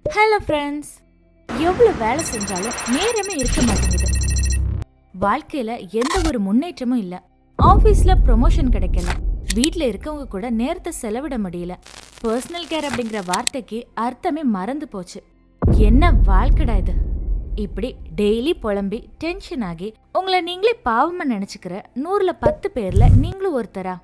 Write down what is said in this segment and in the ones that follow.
Hello friends, எவ்வளோ வேலை செஞ்சாலும் நேரமே இருக்க மாட்டேங்குது. வாழ்க்கையில எந்த ஒரு முன்னேற்றமும் இல்ல. ஆபீஸ்ல ப்ரொமோஷன் கிடைக்கல, வீட்ல இருக்கவங்க கூட நேரத்தை செலவிட முடியல. பர்சனல் கேர் அப்படிங்கிற வார்த்தைக்கு அர்த்தமே மறந்து போச்சு. என்ன வாழ்க்கைடா இது! இப்படி டெய்லி புலம்பி டென்ஷன் ஆகி உங்களை நீங்களே பாவமா நினைச்சுக்கிற 100ல 10 பேர்ல நீங்களும் ஒருத்தரா?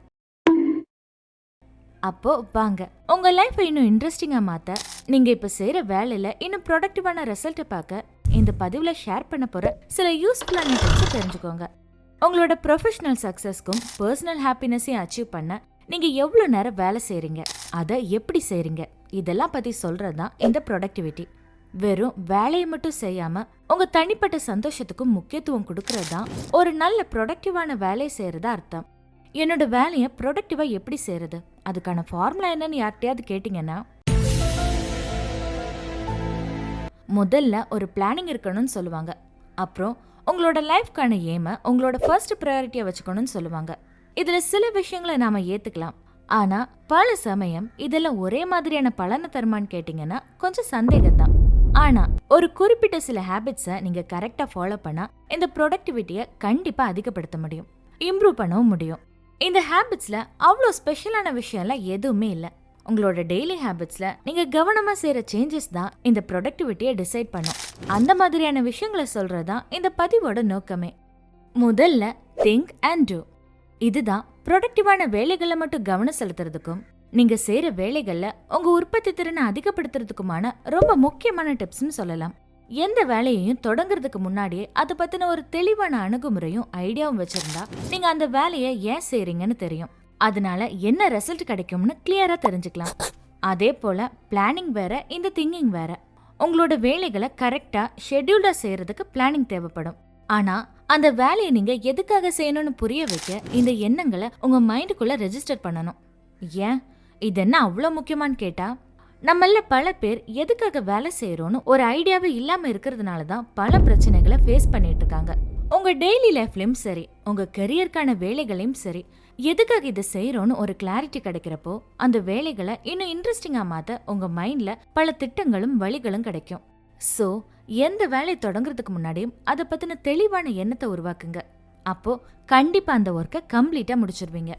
அப்போ வாங்க, உங்க லைஃப் இன்னும் இன்ட்ரெஸ்டிங்கா மாத்த நீங்க இப்ப செய்யற வேலையில இன்னும் ப்ரொடக்டிவான ரிசல்ட் பார்க்க இந்த பதிவுல ஷேர் பண்ண போற சில யூஸ்ஃபுல்லான டிப்ஸ் தெரிஞ்சுக்கோங்க. உங்களோட ப்ரொஃபஷனல் சக்சஸ்க்கும் பர்சனல் ஹாப்பினஸையும் அச்சீவ் பண்ண நீங்க எவ்வளவு நேரம் வேலை செய்றீங்க, அதை எப்படி செய்றீங்க, இதெல்லாம் பத்தி சொல்றதுதான் இந்த ப்ரொடக்டிவிட்டி. வெறும் வேலையை மட்டும் செய்யாம உங்க தனிப்பட்ட சந்தோஷத்துக்கும் முக்கியத்துவம் கொடுக்கறது தான் ஒரு நல்ல ப்ரொடக்டிவான வேலையை செய்யறதா அர்த்தம். என்னோட வேலையை ப்ரொடக்டிவா எப்படி செய்யறது, அதுக்கான ஃபார்முலா என்னன்னு யார்கிட்டயாவது கேட்டீங்கன்னா, முதல்ல ஒரு பிளானிங் இருக்கணும்னு சொல்லுவாங்க. அப்புறம் உங்களோட லைஃப்கான ஏம உங்களோட ஃபர்ஸ்ட் ப்ரையாரிட்டியா வச்சுக்கணும்னு சொல்லுவாங்க. இதுல சில விஷயங்களை நாம ஏத்துக்கலாம், ஆனா பல சமயம் இதெல்லாம் ஒரே மாதிரியான பலனை தருமான்னு கேட்டீங்கன்னா கொஞ்சம் சந்தேகம் தான். ஆனா ஒரு குறிப்பிட்ட சில ஹேபிட்ஸை நீங்க கரெக்டா ஃபாலோ பண்ணா இந்த ப்ரொடக்டிவிட்டியை கண்டிப்பா அதிகப்படுத்த முடியும், இம்ப்ரூவ் பண்ணவும் முடியும். இந்த ஹேபிட்ஸ்ல அவ்வளோ ஸ்பெஷலான விஷயம்லாம் எதுவுமே இல்லை. உங்களோட டெய்லி ஹேபிட்ஸ்ல நீங்க கவனமா செய்யற சேஞ்சஸ் தான் இந்த ப்ரொடக்டிவிட்டியை டிசைட் பண்ணும். அந்த மாதிரியான விஷயங்களை சொல்றதுதான் இந்த பதிவோட நோக்கமே. முதல்ல திங்க் அண்ட் டூ. இதுதான் ப்ரொடக்டிவான வேலைகளை மட்டும் கவனம் செலுத்துறதுக்கும் நீங்க செய்யற வேலைகள்ல உங்க உற்பத்தி திறனை அதிகப்படுத்துறதுக்குமான ரொம்ப முக்கியமான டிப்ஸ்னு சொல்லலாம். எந்த வேலையையும் தொடங்குறதுக்கு முன்னாடியே அதை பத்தின ஒரு தெளிவான அணுகுமுறையும் ஐடியாவும் வச்சிருந்தா நீங்க அந்த வேலையை ஏன் செய்றீங்கன்னு தெரியும். அதனால என்ன ரிசல்ட் கிடைக்கும்னு கிளியரா தெரிஞ்சுக்கலாம். அதே போல பிளானிங் வேற, இந்த திங்கிங் வேற. உங்களோட வேலைகளை கரெக்டா ஷெட்யூல்டா செய்யறதுக்கு பிளானிங் தேவைப்படும். ஆனா அந்த வேலையை நீங்க எதுக்காக செய்யணும்னு புரிய வைக்க இந்த எண்ணங்களை உங்க மைண்டுக்குள்ள ரெஜிஸ்டர் பண்ணணும். ஏன் இது என்ன அவ்வளோ முக்கியமானு கேட்டா, நம்மள பல பேர் எதுக்காக வேலை செய்யறோம்னு ஒரு ஐடியாவே இல்லாம இருக்கிறதுனால தான் பல பிரச்சனைகளை ஃபேஸ் பண்ணிட்டு இருக்காங்க. உங்க டெய்லி லைஃப்லயும் சரி, உங்க கெரியருக்கான வேலைகளையும் சரி, எதுக்காக இதை செய்யறோம்னு ஒரு கிளாரிட்டி கிடைக்கிறப்போ அந்த வேலைகளை இன்னும் இன்ட்ரெஸ்டிங்கா மாத்த உங்க மைண்ட்ல பல திட்டங்களும் வழிகளும் கிடைக்கும். சோ எந்த வேலையை தொடங்குறதுக்கு முன்னாடியும் அதை பத்தின தெளிவான எண்ணத்தை உருவாக்குங்க. அப்போ கண்டிப்பா அந்த ஒர்க்கை கம்ப்ளீட்டா முடிச்சிருவீங்க.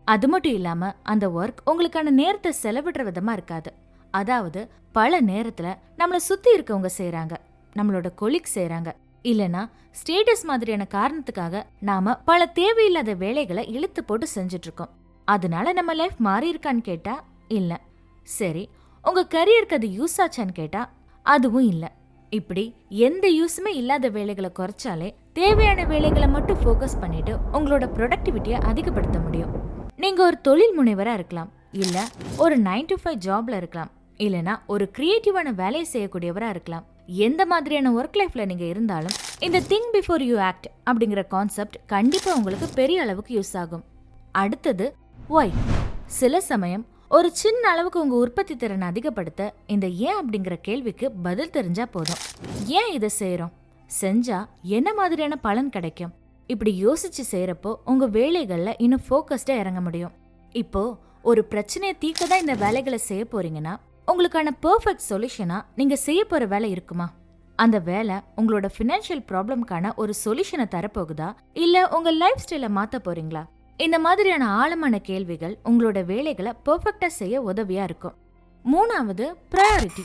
அது மட்டும் இல்லாம அந்த ஒர்க் உங்களுக்கான நேரத்தை செலவிடுற விதமா இருக்காது. அதாவது பல நேரத்துல நம்மள சுத்தி இருக்கவங்க செய்யறாங்க, நம்மளோட கொலீக் செய்யறாங்க, இல்லனா ஸ்டேட்டஸ் மாதிரியான காரணத்துக்காக நாம பல தேவையில்லாத வேலைகளை இழுத்து போட்டு செஞ்சுட்டு இருக்கோம். அதனால நம்ம லைஃப் மாறி இருக்கான்னு கேட்டா இல்ல. சரி, உங்க கரியருக்கு அது யூஸ் ஆச்சான்னு கேட்டா அதுவும் இல்ல. இப்படி எந்த யூஸுமே இல்லாத வேலைகளை குறைச்சாலே தேவையான வேலைகளை மட்டும் ஃபோக்கஸ் பண்ணிட்டு உங்களோட ப்ரொடக்டிவிட்டியை அதிகப்படுத்த முடியும். நீங்க ஒரு தொழில் முனைவரா இருக்கலாம், இல்ல ஒரு 9 to 5 ஜாப்ல இருக்கலாம், இல்லனா ஒரு கிரியேட்டிவான வேலையை செய்யக்கூடியவரா இருக்கலாம். எந்த மாதிரியான ஒர்க் லைஃப்ல நீங்க இருந்தாலும் இந்த திங்க் பிஃபோர் யூ ஆக்ட் அப்படிங்கிற கான்செப்ட் கண்டிப்பா உங்களுக்கு பெரிய அளவுக்கு யூஸ் ஆகும். அடுத்தது ஒய். சில சமயம் ஒரு சின்ன அளவுக்கு உங்க உற்பத்தி திறனை அதிகப்படுத்த இந்த ஏன் அப்படிங்கிற கேள்விக்கு பதில் தெரிஞ்சா போதும். ஏன் இதை செய்யறோம், செஞ்சா என்ன மாதிரியான பலன் கிடைக்கும், இப்படி யோசிச்சு செய்யறப்போ உங்க வேலைகள்ல இன்னும் ஃபோக்கஸ்டா இறங்க முடியும். இப்போ ஒரு பிரச்சனையை தீர்க்க தான் இந்த வேலைகளை செய்ய போறீங்கன்னா உங்களுக்கான பெர்ஃபெக்ட் சொல்யூஷனா நீங்க செய்ய போற வேலை இருக்குமா? அந்த வேலை உங்களோட ஃபினான்ஷியல் ப்ராப்ளம்கான ஒரு சொல்யூஷனை தரப்போகுதா, இல்ல உங்க லைஃப் ஸ்டைலை மாத்த போறீங்களா? இந்த மாதிரியான ஆழமான கேள்விகள் உங்களோட வேலைகளை பெர்ஃபெக்டா செய்ய உதவியா இருக்கும். மூணாவது ப்ரையாரிட்டி.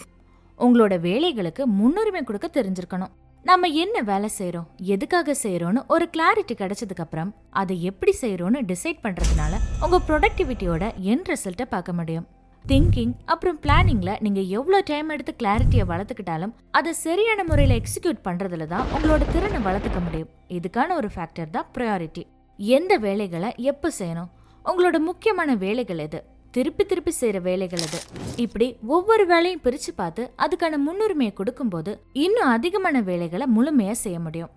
உங்களோட வேலைகளுக்கு முன்னுரிமை கொடுக்க தெரிஞ்சிருக்கணும். நம்ம என்ன வேலை செய்யறோம், எதுக்காக செய்யறோம்னு ஒரு கிளாரிட்டி கிடைச்சதுக்கு அப்புறம் அதை எப்படி செய்யறோம்னு டிசைட் பண்றதுனால உங்க ப்ரொடக்டிவிட்டியோட எண்ட் ரிசல்ட்டை பார்க்க முடியும். திங்கிங் அப்புறம் பிளானிங்ல நீங்க எவ்வளவு டைம் எடுத்து கிளாரிட்டியை வளர்த்துக்கிட்டாலும் அதை சரியான முறையில எக்ஸிக்யூட் பண்றதுல தான் உங்களோட திறனை வளர்த்துக்க முடியும். இதுக்கான ஒரு ஃபேக்டர் தான் ப்ரையாரிட்டி. எந்த வேலைகளை எப்ப செய்யணும், உங்களோட முக்கியமான வேலைகள் எது, திருப்பி திருப்பி செய்யற வேலைகள் எது, இப்படி ஒவ்வொரு வேலையும் பிரிச்சு பார்த்து அதுக்கான முன்னுரிமையை கொடுக்கும்போது இன்னும் அதிகமான வேலைகளை முழுமையா செய்ய முடியும்.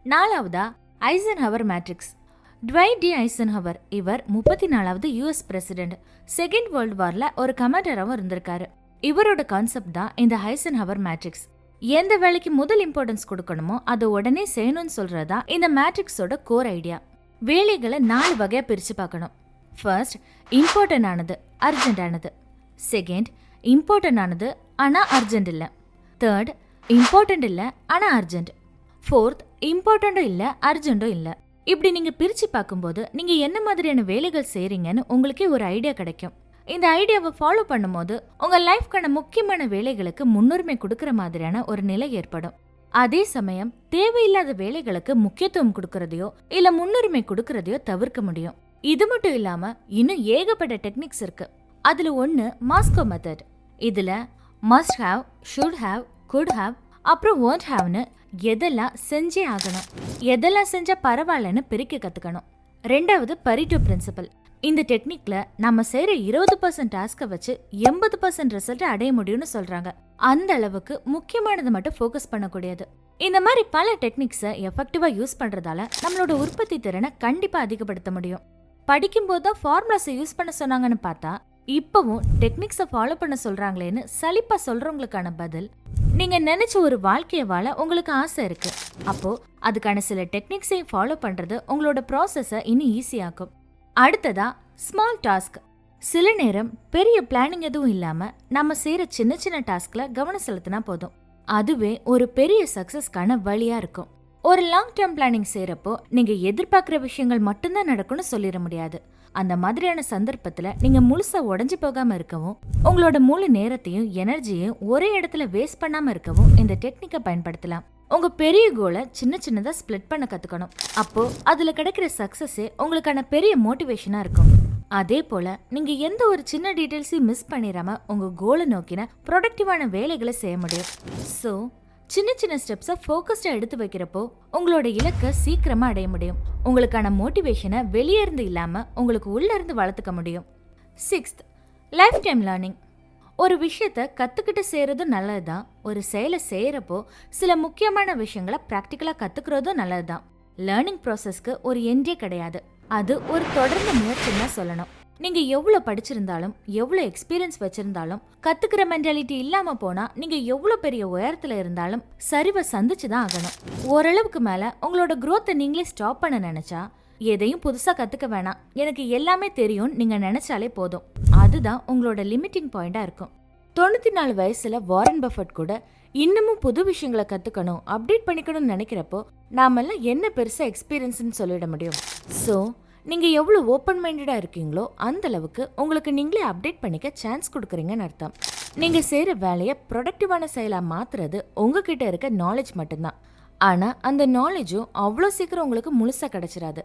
நாலாவதா ஐசன்ஹவர் மேட்ரிக்ஸ். ட்வைட் டி ஐசன்ஹவர், இவர் 34வது US பிரசிடென்ட். செகண்ட் வேர்ல்டு வார்ல ஒரு கமாண்டராகவும் இருந்திருக்காரு. இவரோட கான்செப்ட் தான் இந்த ஐசன்ஹவர் மேட்ரிக்ஸ். எந்த வேலைக்கு முதல் இம்பார்ட்டன்ஸ் கொடுக்கணுமோ அதை உடனே செய்யணும்னு சொல்றதா இந்த மேட்ரிக்ஸோட கோர் ஐடியா. வேலைகளை 4 வகையா பிரிச்சு பார்க்கணும். ஃபர்ஸ்ட், இம்பார்ட்டன்ட் ஆனது, அர்ஜென்ட் ஆனது. செகண்ட், இம்பார்ட்டன்ட் ஆனது ஆனா அர்ஜென்ட் இல்ல. தேர்ட், இம்பார்ட்டன்ட் இல்ல ஆனா அர்ஜென்ட். ஃபோர்த், இம்பார்ட்டன்டும் இல்ல அர்ஜென்ட்டும் இல்ல. இப்படி நீங்க பிரிச்சு பார்க்கும்போது நீங்க என்ன மாதிரியான வேலைகள் செய்றீங்கன்னு உங்களுக்கே ஒரு ஐடியா கிடைக்கும். இந்த ஐடியாவை ஃபாலோ பண்ணும்போது உங்க லைஃப்க்கான முக்கியமான வேலைகளுக்கு முன்னுரிமை கொடுக்கற மாதிரியான ஒரு நிலை ஏற்படும். அதே சமயம் தேவையில்லாத வேலைகளுக்கு முக்கியத்துவம் கொடுக்கறதையோ இல்ல முன்னுரிமை கொடுக்கறதையோ தவிர்க்க முடியும். இது மட்டும் இல்லாம இன்னும் ஏகப்பட்ட டெக்னிக்ஸ் இருக்கு. அதுல ஒன்னு மாஸ்கோ மெத்தட். இதுல must have, should have, could have, அப்புறம் won't haveன்னு எதெல்லாம் செஞ்சே ஆகணும், எதெல்லாம் செஞ்சா பரவாயில்லன்னு பிரிக்க கத்துக்கணும். ரெண்டாவது பரிட்டோ பிரின்சிபல். இந்த டெக்னிக்ல நம்ம செய்யற 20% டாஸ்கை வச்சு 80% ரிசல்ட் அடைய முடியும்னு சொல்றாங்க. அந்த அளவுக்கு முக்கியமானது மட்டும் ஃபோக்கஸ் பண்ணக்கூடியது. இந்த மாதிரி பல டெக்னிக்ஸை எஃபெக்டிவா யூஸ் பண்றதால நம்மளோட உற்பத்தி திறனை கண்டிப்பா அதிகப்படுத்த முடியும். படிக்கும்போது தான் ஃபார்முலாஸை யூஸ் பண்ண சொன்னாங்கன்னு பார்த்தா இப்பவும் டெக்னிக்ஸை ஃபாலோ பண்ண சொல்றாங்களேன்னு சலிப்பா சொல்றவங்களுக்கான பதில், நீங்க நினைச்ச ஒரு வாழ்க்கையை வாழ உங்களுக்கு ஆசை இருக்கு. அப்போ அதுக்கான சில டெக்னிக்ஸை ஃபாலோ பண்றது உங்களோட ப்ராசஸை இன்னும் ஈஸியாக்கும். அடுத்ததா ஸ்மால் டாஸ்க். சில நேரம் பெரிய பிளானிங் எதுவும் இல்லாம நம்ம செய்யற சின்ன சின்ன டாஸ்க்ல கவனம் செலுத்தினா போதும். அதுவே ஒரு பெரிய சக்சஸ்க்கான வழியா இருக்கும். ஒரு லாங் டேர்ம் பிளானிங் செய்யறப்போ நீங்க எதிர்பார்க்கிற விஷயங்கள் மட்டும்தான் நடக்கும்னு சொல்லிட முடியாது. அந்த மாதிரியான சந்தர்ப்பத்துல நீங்க முழுசா உடைஞ்சு போகாம இருக்கவும், உங்களோட முழு நேரத்தையும் எனர்ஜியையும் ஒரே இடத்துல வேஸ்ட் பண்ணாம இருக்கவும் இந்த டெக்னிக்கை பயன்படுத்தலாம். உங்க பெரிய கோலை சின்ன சின்னதா ஸ்பிளிட் பண்ண கத்துக்கணும். அப்போ அதுல கிடைக்கிற சக்சஸே உங்களுக்கான பெரிய மோட்டிவேஷனா இருக்கும். அதே போல நீங்க எந்த ஒரு சின்ன டீடைல்ஸையும் மிஸ் பண்ணிடாம உங்க கோலை நோக்கின ப்ரொடக்டிவான வேலைகளை செய்ய முடியும். ஸோ சின்ன சின்ன ஸ்டெப்ஸை ஃபோக்கஸ்டா எடுத்து வைக்கிறப்போ உங்களோட இலக்கை சீக்கிரமா அடைய முடியும். உங்களுக்கான மோட்டிவேஷனை வெளியே இருந்து இல்லாம உங்களுக்கு உள்ள இருந்து வளர்த்துக்க முடியும். 6th, life time learning. ஒரு விஷயத்த கத்துக்கிட்டு செய்யறதும் நல்லதுதான். ஒரு செயலை செய்யறப்போ சில முக்கியமான விஷயங்களை பிராக்டிக்கலா கத்துக்கிறதும் நல்லதுதான். லேர்னிங் ப்ராசஸ்க்கு ஒரு எண்டே கிடையாது. அது ஒரு தொடர்ந்த முயற்சின்னு சொல்லணும். நீங்க எவ்வளவு படிச்சிருந்தாலும் எவ்வளவு எக்ஸ்பீரியன்ஸ் வச்சிருந்தாலும் கத்துக்கிற மென்டாலிட்டி இல்லாம போனா நீங்க எவ்வளவு பெரிய உயரத்துல இருந்தாலும் சரிவை சந்திச்சுதான் ஆகணும். ஓரளவுக்கு மேல உங்களோட growth-ஐ நீங்களே ஸ்டாப் பண்ண நினைச்சா எதையும் புதுசா கத்துக்க வேணாம், எனக்கு எல்லாமே தெரியும் நீங்க நினைச்சாலே போதும். அதுதான் உங்களோட லிமிட்டிங் பாயிண்டா இருக்கும். 94 வயசுல வாரன் பஃபட் கூட இன்னமும் புது விஷயங்களை கத்துக்கணும், அப்டேட் பண்ணிக்கணும்னு நினைக்கிறப்போ நாமெல்லாம் என்ன பெருசா எக்ஸ்பீரியன்ஸ்னு சொல்லிட முடியும். ஸோ நீங்க எவ்வளவு ஓப்பன் மைண்டடா இருக்கீங்களோ அந்த அளவுக்கு உங்களுக்கு நீங்களே அப்டேட் பண்ணிக்க சான்ஸ் கொடுக்குறீங்கன்னு அர்த்தம். நீங்க செய்யற வேலையை ப்ரொடக்டிவான செயலா மாத்துறது உங்ககிட்ட இருக்க நாலேஜ் மட்டும்தான். ஆனா அந்த நாலேஜும் அவ்வளோ சீக்கிரம் உங்களுக்கு முழுசா கிடைச்சிடாது.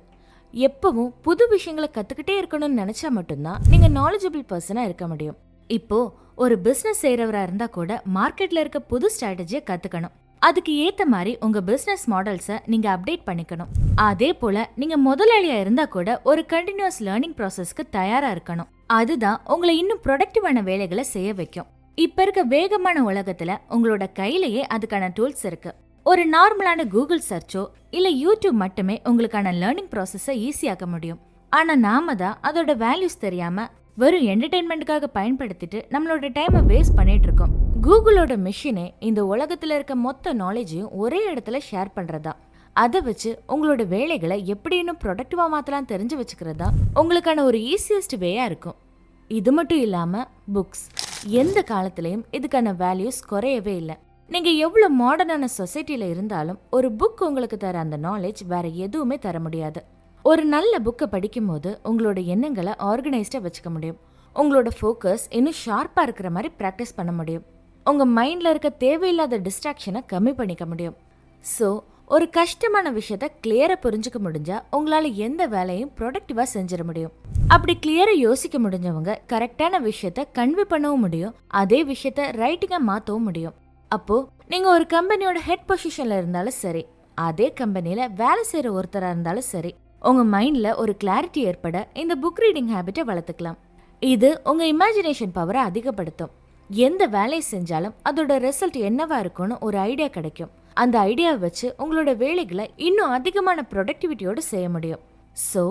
எப்பவும் புது விஷயங்களை கத்துக்கிட்டே இருக்கணும்னு நினைச்சா மட்டும்தான் நீங்க நாலேஜபிள் பர்சனா இருக்க முடியும். இப்போ ஒரு பிசினஸ் செய்யறவரா இருந்தா கூட மார்க்கெட்ல இருக்க புது ஸ்ட்ராட்டஜியை கத்துக்கணும். அதுக்கு ஏத்த மாதிரி உங்க பிசினஸ் மாடல்ஸை நீங்க அப்டேட் பண்ணிக்கணும். அதே போல நீங்க முதலாளியா இருந்தா கூட ஒரு கண்டினியூஸ் லேர்னிங் ப்ராசஸ்க்கு தயாரா இருக்கணும். அதுதான் உங்களை இன்னும் ப்ரொடக்டிவான வேலைகளை செய்ய வைக்கும். இப்ப இருக்க வேகமான உலகத்துல உங்களோட கையிலேயே அதுக்கான டூல்ஸ் இருக்கு. ஒரு நார்மலான கூகுள் சர்ச்சோ இல்ல யூடியூப் மட்டுமே உங்களுக்கான லேர்னிங் ப்ராசஸை ஈஸியாக்க முடியும். ஆனா நாம தான் அதோட வேல்யூஸ் தெரியாம வெறும் என்டர்டைன்மெண்ட்டுக்காக பயன்படுத்திட்டு நம்மளோட டைமை வேஸ்ட் பண்ணிட்டு இருக்கோம். கூகுளோட மிஷினே இந்த உலகத்துல இருக்க மொத்த நாலேஜையும் ஒரே இடத்துல ஷேர் பண்றதா. அதை வச்சு உங்களோட வேலைகளை எப்படி இன்னும் ப்ரொடக்டிவா மாத்தலாம் தெரிஞ்சு வச்சுக்கிறதா உங்களுக்கான ஒரு ஈஸியஸ்ட் வேயா இருக்கும். இது மட்டும் இல்லாம புக்ஸ். எந்த காலத்திலையும் இதுக்கான வேல்யூஸ் குறையவே இல்லை. நீங்க எவ்வளவு மாடர்னான சொசைட்டில இருந்தாலும் ஒரு புக் உங்களுக்கு தர அந்த நாலேஜ் வேற எதுவுமே தர முடியாது. ஒரு நல்ல புக்கை படிக்கும் போது உங்களோட எண்ணங்களை ஆர்கனைஸ்டா வச்சுக்க முடியும். உங்களோட ஃபோக்கஸ் இன்னும் ஷார்ப்பா இருக்கிற மாதிரி ப்ராக்டிஸ் பண்ண முடியும். உங்க மைண்ட்ல இருக்க தேவையில்லாத டிஸ்ட்ராக்ஷனை கம்மி பண்ணிக்க முடியும். ஸோ ஒரு கஷ்டமான விஷயத்த கிளியரா புரிஞ்சுக்க முடிஞ்சா உங்களால எந்த வேலையும் ப்ரொடக்டிவா செஞ்சிட முடியும். அப்படி கிளியரா யோசிக்க முடிஞ்சவங்க கரெக்டான விஷயத்த கன்வே பண்ணவும் முடியும். அதே விஷயத்த ரைட்டிங்கா மாத்தவும் முடியும். அப்போ நீங்க ஒரு கம்பெனியோட ஹெட் பொசிஷன்ல இருந்தாலும் சரி, அதே கம்பெனில வேலை செய்யற ஒருத்தரா இருந்தாலும் சரி, உங்க மைண்ட்ல ஒரு கிளாரிட்டி ஏற்பட இந்த புக் ரீடிங் ஹேபிட்டை வளர்த்துக்கலாம். இது உங்க இமேஜினேஷன் பவரை அதிகப்படுத்தும். எந்த வேலையை செஞ்சாலும் அதோட ரிசல்ட் என்னவா இருக்கும்னு ஒரு ஐடியா கிடைக்கும். அந்த ஐடியாவை வச்சு உங்களோட வேலைகளை இன்னும் அதிகமான ப்ரொடக்டிவிட்டியோடு செய்ய முடியும். ஸோ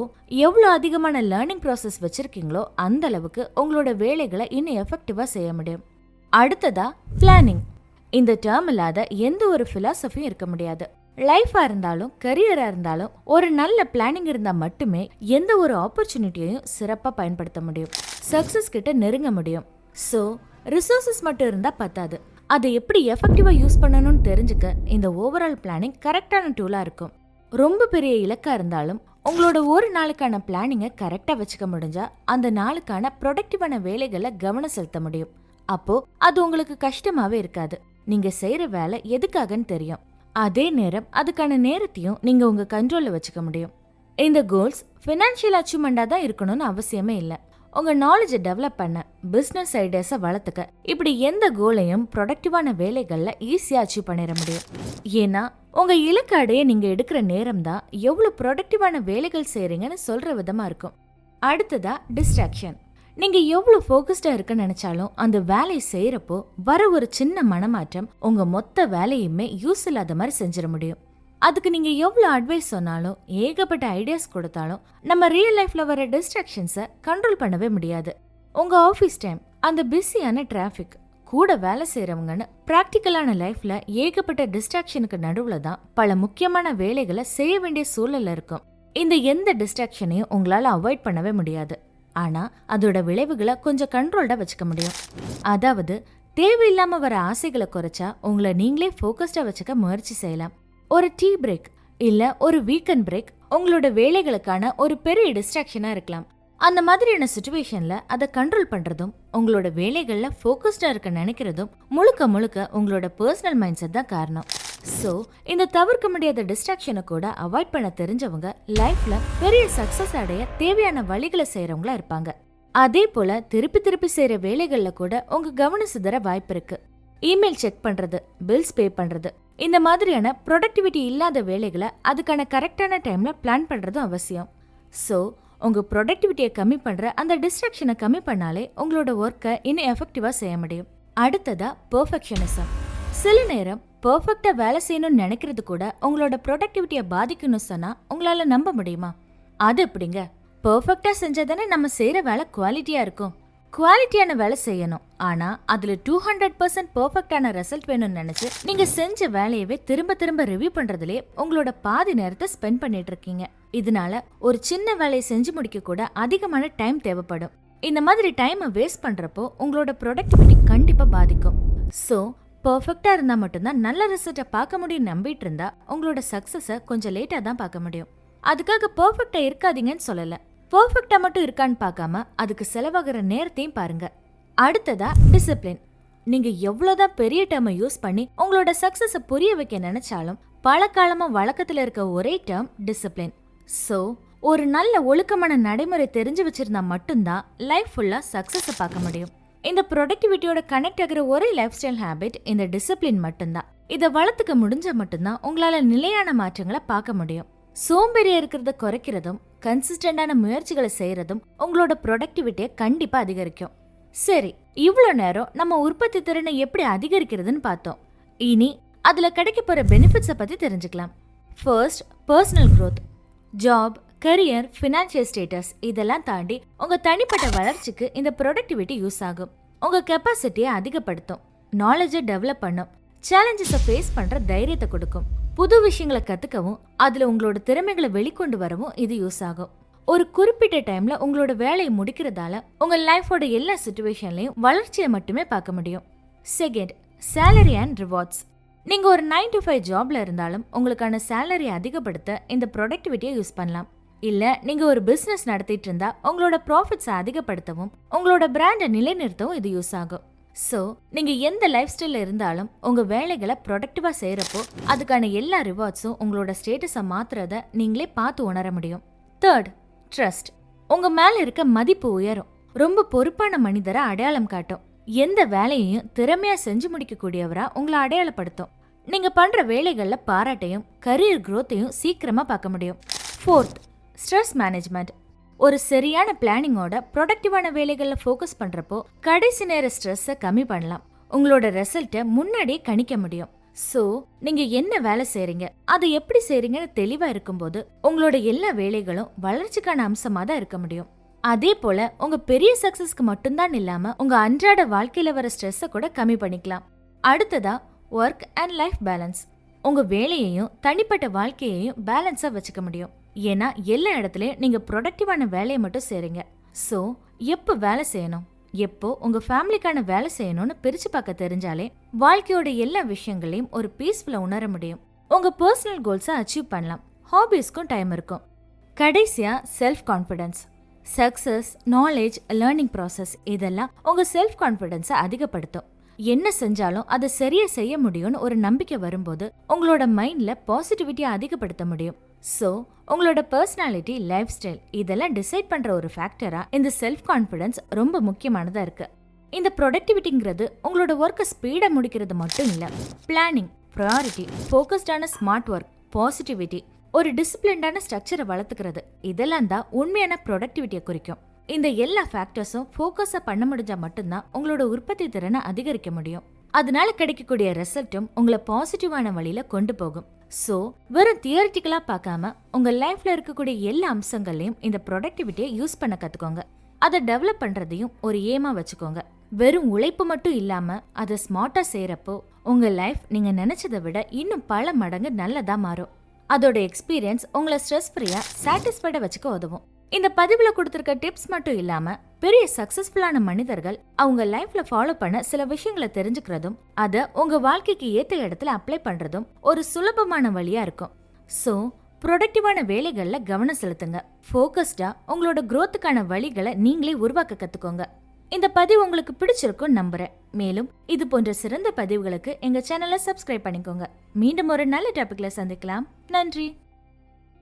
எவ்வளோ அதிகமான லேர்னிங் ப்ராசஸ் வச்சிருக்கீங்களோ அந்த அளவுக்கு உங்களோட வேலைகளை இன்னும் எஃபெக்டிவா செய்ய முடியும். அடுத்ததா பிளானிங். இந்த டேர்ம் இல்லாத எந்த ஒரு பிலாசபியும் இருக்க முடியாது. லைஃபா இருந்தாலும் கரியரா இருந்தாலும் ஒரு நல்ல பிளானிங் இருந்தா மட்டுமே எந்த ஒரு ஆப்பர்ச்சுனிட்டியையும் சிறப்பா பயன்படுத்த முடியும், சக்சஸ் கிட்ட நெருங்க முடியும். ஸோ ரிசோர்சஸ் மட்டும் இருந்தா பத்தாது, அதை எப்படி எஃபெக்டிவா யூஸ் பண்ணணும்னு தெரிஞ்சுக்க இந்த ஓவரால் பிளானிங் கரெக்டான டூலா இருக்கும். ரொம்ப பெரிய இலக்கா இருந்தாலும் உங்களோட ஒரு நாளுக்கான பிளானிங்கை கரெக்டா வச்சுக்க முடிஞ்சா அந்த நாளுக்கான ப்ரொடக்டிவான வேலைகளை கவனம் செலுத்த முடியும். அப்போ அது உங்களுக்கு கஷ்டமாவே இருக்காது. நீங்க செய்யற வேலை எதுக்காகன்னு தெரியும். அதே நேரம் அதுக்கான நேரத்தையும் நீங்க உங்க கண்ட்ரோல்ல வச்சுக்க முடியும். இந்த கோல்ஸ் ஃபினான்ஷியல் அச்சீவ்மெண்டா தான் இருக்கணும்னு அவசியமே இல்லை. உங்க நாலேஜை டெவலப் பண்ண, பிசினஸ் ஐடியாஸை வளர்த்துக்க, இப்படி எந்த கோலையும் ப்ரொடக்டிவான வேலைகள்ல ஈஸியா அச்சீவ் பண்ணிட முடியும். ஏன்னா உங்க இலக்கு அடைய நீங்க எடுக்கிற நேரம் தான் எவ்வளவு ப்ரொடக்டிவான வேலைகள் செய்றீங்கன்னு சொல்ற விதமா இருக்கும். அடுத்ததா டிஸ்ட்ராக்ஷன். நீங்க எவ்வளவு ஃபோக்கஸ்டா இருக்க நினைச்சாலும் அந்த வேலையை செய்யறப்போ வர ஒரு சின்ன மனமாற்றம் உங்க மொத்த வேலையுமே யூஸ் இல்லாத மாதிரி செஞ்சிட முடியும். அதுக்கு நீங்க எவ்வளவு அட்வைஸ் சொன்னாலும், ஏகப்பட்ட ஐடியாஸ் கொடுத்தாலும் நம்ம ரியல் லைஃப்ல வர டிஸ்ட்ராக்ஷன்ஸை கண்ட்ரோல் பண்ணவே முடியாது. உங்க ஆஃபீஸ் டைம், அந்த பிஸியான டிராஃபிக், கூட வேலை செய்யறவங்கன்னு பிராக்டிக்கலான லைஃப்ல ஏகப்பட்ட டிஸ்ட்ராக்ஷனுக்கு நடுவுல தான் பல முக்கியமான வேலைகளை செய்ய வேண்டிய சூழல்ல இருக்கும். இந்த எந்த டிஸ்ட்ராக்ஷனையும் உங்களால அவாய்ட் பண்ணவே முடியாது. ஆனா அதோட விளைவுகளை கொஞ்சம் கண்ட்ரோல்டா வச்சுக்க முடியும். அதாவது தேவையில்லாம வர ஆசைகளை குறைச்சா உங்களை நீங்களே ஃபோக்கஸ்டா வச்சுக்க முயற்சி செய்யலாம். ஒரு டீ பிரேக் இல்ல ஒரு வீக்கெண்ட் பிரேக் உங்களோட வேலைகளுக்கான ஒரு பெரிய டிஸ்ட்ராக்ஷனா இருக்கலாம். அந்த மாதிரியான சிச்சுவேஷன்ல அதை கண்ட்ரோல் பண்றதும் உங்களோட வேலைகள்ல ஃபோக்கஸ்டா இருக்க நினைக்கிறதும் முழுக்க முழுக்க உங்களோட பர்சனல் மைண்ட் செட் தான் காரணம். ஸோ இந்த தவிர்க்க முடியாத டிஸ்ட்ராக்ஷனை கூட அவாய்ட் பண்ண தெரிஞ்சவங்க லைஃப்ல பெரிய சக்சஸ் அடைய தேவையான வழிகளை செய்யறவங்களா இருப்பாங்க. அதே போல திருப்பி திருப்பி செய்யற வேலைகள்ல கூட உங்க கவனம் சிதற வாய்ப்பு இருக்கு. இமெயில் செக் பண்றது, பில்ஸ் பே பண்றது, இந்த மாதிரியான ப்ரொடக்டிவிட்டி இல்லாத வேலைகளை அதுக்கான கரெக்டான டைம்ல பிளான் பண்றதும் அவசியம். ஸோ உங்க ப்ரொடக்டிவிட்டியை கம்மி பண்ற அந்த டிஸ்ட்ராக்ஷனை கம்மி பண்ணாலே உங்களோட ஒர்க்கை இன்னும் எஃபெக்டிவா செய்ய முடியும். அடுத்ததா பெர்ஃபெக்ஷனிசம். சில நேரம் பெர்ஃபெக்டா வேலை செய்யணும்னு நினைக்கிறது கூட உங்களோட ப்ரொடக்டிவிட்டியை பாதிக்கணும்னு சொன்னா உங்களால நம்ப முடியுமா? அது எப்படிங்க? பெர்ஃபெக்டா செஞ்சாதானே நம்ம செய்யற வேலை குவாலிட்டியா இருக்கும். குவாலிட்டியான வேலை செய்யணும், ஆனா அதுல 200% பெர்ஃபெக்டான ரிசல்ட் வேணும்னு நினைச்சு நீங்க செஞ்ச வேலையவே திரும்ப திரும்ப ரிவ்யூ பண்றதுலயே உங்களோட பாதி நேரத்தை ஸ்பெண்ட் பண்ணிட்டு இருக்கீங்க. இதனால ஒரு சின்ன வேலையை செஞ்சு முடிக்க கூட அதிகமான டைம் தேவைப்படும். இந்த மாதிரி டைமை வேஸ்ட் பண்றப்போ உங்களோட ப்ரொடக்டிவிட்டி கண்டிப்பா பாதிக்கும். ஸோ பெர்ஃபெக்டா இருந்தா மட்டும்தான் நல்ல ரிசல்ட்டை பார்க்க முடியும் நம்பிட்டு இருந்தா உங்களோட சக்சஸை கொஞ்சம் லேட்டா தான் பார்க்க முடியும். அதுக்காக பெர்ஃபெக்டா இருக்காதீங்கன்னு சொல்லல, பெர்ஃபெக்டா மட்டும் இருக்கான்னு பார்க்காம அதுக்கு செலவாகிற நேரத்தையும் பாருங்க. அடுத்ததா டிசிப்ளின். நீங்க எவ்வளவுதான் பெரிய டேர்மை யூஸ் பண்ணி உங்களோட சக்சஸை புரிய வைக்க நினைச்சாலும் பல காலமா வழக்கத்துல இருக்க ஒரே டேர்ம் டிசிப்ளின். ஸோ ஒரு நல்ல ஒழுக்கமான நடைமுறை தெரிஞ்சு வச்சிருந்தா மட்டும்தான் லைஃப் ஃபுல்லா சக்சஸை பார்க்க முடியும். இந்த ப்ரொடக்டிவிட்டியோட கனெக்ட் ஆகிற ஒரே லைஃப் ஸ்டைல் ஹேபிட் இந்த டிசிப்ளின் மட்டும்தான். இதை வளர்த்துக்க முடிஞ்ச மட்டும்தான் உங்களால நிலையான மாற்றங்களை பார்க்க முடியும். சோம்பேறியா இருக்கிறத குறைக்கிறதும் கன்சிஸ்டன்டான முயற்சிகளை செய்யறதும் உங்களோட ப்ரொடக்டிவிட்டியை கண்டிப்பா அதிகரிக்கும். சரி, இவ்வளோ நேரம் நம்ம உற்பத்தி திறனை எப்படி அதிகரிக்கிறதுன்னு பார்த்தோம். இனி அதுல கிடைக்க போற பெனிஃபிட்ஸை பத்தி தெரிஞ்சுக்கலாம். First, personal growth. Job, career, financial status இதெல்லாம் தாண்டி உங்க தனிப்பட்ட வளர்ச்சிக்கு இந்த ப்ரொடக்டிவிட்டி யூஸ் ஆகும். உங்க கெப்பாசிட்டியை அதிகப்படுத்தும், நாலேஜை டெவலப் பண்ணும், சேலஞ்சஸை ஃபேஸ் பண்ற தைரியத்தை கொடுக்கும், புது விஷயங்களை கத்துக்கவும் அதுல உங்களோட திறமைகளை வெளிக்கொண்டு வரவும் இது யூஸ் ஆகும். ஒரு குறிப்பிட்ட டைம்ல உங்களோட வேலையை முடிக்கிறதால உங்க லைஃபோட எல்லா சிச்சுவேஷன்லயும் வளர்ச்சியை மட்டுமே பார்க்க முடியும். Second, salary and rewards. நீங்க ஒரு 9 to 5 ஜாப்ல இருந்தாலும் உங்களுக்கான சேலரி அதிகப்படுத்த இந்த ப்ரொடக்டிவிட்டியை யூஸ் பண்ணலாம். இல்ல நீங்க ஒரு பிசினஸ் நடத்திட்டு இருந்தா உங்களோட ப்ராஃபிட்ஸை அதிகப்படுத்தவும் உங்களோட பிராண்டை நிலைநிறுத்தவும் இது யூஸ் ஆகும். ஸோ நீங்க எந்த லைஃப் ஸ்டைல்ல இருந்தாலும் உங்க வேலைகளை ப்ரொடக்டிவா செய்யறப்போ அதுக்கான எல்லா ரிவார்ட்ஸும் உங்களோட ஸ்டேட்டஸை மாத்துறத நீங்களே பார்த்து உணர முடியும். Third, trust. உங்க மேல இருக்க மதிப்பு உயரும், ரொம்ப பொறுப்பான மனிதரை அடையாளம் காட்டும், எந்த வேலையையும் திறமையா செஞ்சு முடிக்கக்கூடியவரா உங்களை அடையாளப்படுத்தும். நீங்க பண்ற வேலைகள்ல பாராட்டையும் கரியர் growth-ஐயும் சீக்கிரமா பார்க்க முடியும். Fourth, stress management. ஒரு சரியான பிளானிங்கோட ப்ரொடக்டிவான வேலைகளில் ஃபோக்கஸ் பண்றப்போ கடைசி நேர ஸ்ட்ரெஸ்ஸை கம்மி பண்ணலாம், உங்களோட ரிசல்ட்டை முன்னாடியே கணிக்க முடியும். ஸோ நீங்க என்ன வேலை செய்றீங்க, அதை எப்படி செய்றீங்கன்னு தெளிவா இருக்கும்போது உங்களோட எல்லா வேலைகளும் வளர்ச்சிக்கான அம்சமா தான் இருக்க முடியும். அதே போல உங்க பெரிய சக்சஸ்க்கு மட்டும்தான் இல்லாம உங்க அன்றாட வாழ்க்கையில வர ஸ்ட்ரெஸ்ஸை கூட கம்மி பண்ணிக்கலாம். அடுத்ததா, ஒர்க் அண்ட் லைஃப் பேலன்ஸ். உங்க வேலையையும் தனிப்பட்ட வாழ்க்கையையும் பேலன்ஸா வச்சுக்க முடியும். ஏன்னா எல்லா இடத்துலயும் நீங்க ப்ரொடக்டிவான வேலையை மட்டும் செய்றீங்க. ஸோ எப்போ வேலை செய்யணும், எப்போ உங்க ஃபேமிலிக்கான வேலை செய்யணும்னு பிரிச்சு பார்க்க தெரிஞ்சாலே வாழ்க்கையோட எல்லா விஷயங்களையும் ஒரு பீஸ்ஃபுல்லா உணர முடியும். உங்க பர்சனல் கோல்ஸை அச்சீவ் பண்ணலாம். ஹாபீஸ்க்கும் டைம் இருக்கும். கடைசியா self confidence. Success, knowledge, learning process இதெல்லாம் உங்க செல்ஃப் கான்ஃபிடன்ஸை அதிகப்படுத்தும். என்ன செஞ்சாலும் அதை சரியா செய்ய முடியும்னு ஒரு நம்பிக்கை வரும்போது உங்களோட மைண்ட்ல பாசிட்டிவிட்டியை அதிகப்படுத்த முடியும். ஸோ உங்களோட பர்சனாலிட்டி, லைஃப் ஸ்டைல் இதெல்லாம் டிசைட் பண்ற ஒரு ஃபேக்டரா இந்த செல்ஃப் கான்ஃபிடன்ஸ் ரொம்ப முக்கியமானதா இருக்கு. இந்த ப்ரொடக்டிவிட்டிங்கிறது உங்களோட ஒர்க்கை ஸ்பீடா முடிக்கிறது மட்டும் இல்ல. பிளானிங், ப்ரையாரிட்டி, ஃபோக்கஸ்டான ஸ்மார்ட் ஒர்க், பாசிட்டிவிட்டி, ஒரு டிசிப்ளின்டான ஸ்ட்ரக்சரை வளர்த்துக்கிறது இதெல்லாம் தான் உண்மையான ப்ரொடக்டிவிட்டியை குறிக்கும். இந்த எல்லா ஃபேக்டர்ஸும் ஃபோக்கஸா பண்ண முடிஞ்சா மட்டும்தான் உங்களோட உற்பத்தி திறனை அதிகரிக்க முடியும். அதனால கிடைக்கக்கூடிய ரிசல்ட்டும் உங்களை பாசிட்டிவான வழியில கொண்டு போகும். ஸோ வெறும் தியரிட்டிக்கலா பார்க்காம உங்க லைஃப்ல இருக்கக்கூடிய எல்லா அம்சங்களையும் இந்த ப்ரொடக்டிவிட்டியை யூஸ் பண்ண கத்துக்கோங்க. அதை டெவலப் பண்றதையும் ஒரு ஏமா வச்சுக்கோங்க. வெறும் உழைப்பு மட்டும் இல்லாம அதை ஸ்மார்ட்டா செய்யறப்போ உங்க லைஃப் நீங்க நினைச்சதை விட இன்னும் பல மடங்கு நல்லதா மாறும். அதோட எக்ஸ்பீரியன்ஸ் உங்களை ஸ்ட்ரெஸ் ஃப்ரீயா சாட்டிஸ்ஃபைடா வச்சுக்க உதவும். இந்த பதிவுல கொடுத்திருக்க டிப்ஸ் மட்டும் இல்லாம பெரிய சக்சஸ்ஃபுல்லான மனிதர்கள் அவங்க லைஃப்ல ஃபாலோ பண்ண சில விஷயங்களை தெரிஞ்சுக்கிறதும் அதை உங்க வாழ்க்கைக்கு ஏத்த இடத்துல அப்ளை பண்றதும் ஒரு சுலபமான வழியா இருக்கும். ஸோ ப்ரொடக்டிவான வேலைகள்ல கவனம் செலுத்துங்க. ஃபோக்கஸ்டா உங்களோட growthக்கான வழிகளை நீங்களே உருவாக்க கத்துக்கோங்க. இந்த பதிவு உங்களுக்கு பிடிச்சிருக்கும் நம்புறேன். மேலும் இது போன்ற சிறந்த பதிவுகளுக்கு எங்க சேனலை சப்ஸ்கிரைப் பண்ணிக்கோங்க. மீண்டும் ஒரு நல்ல டாபிக்ல சந்திக்கலாம். நன்றி.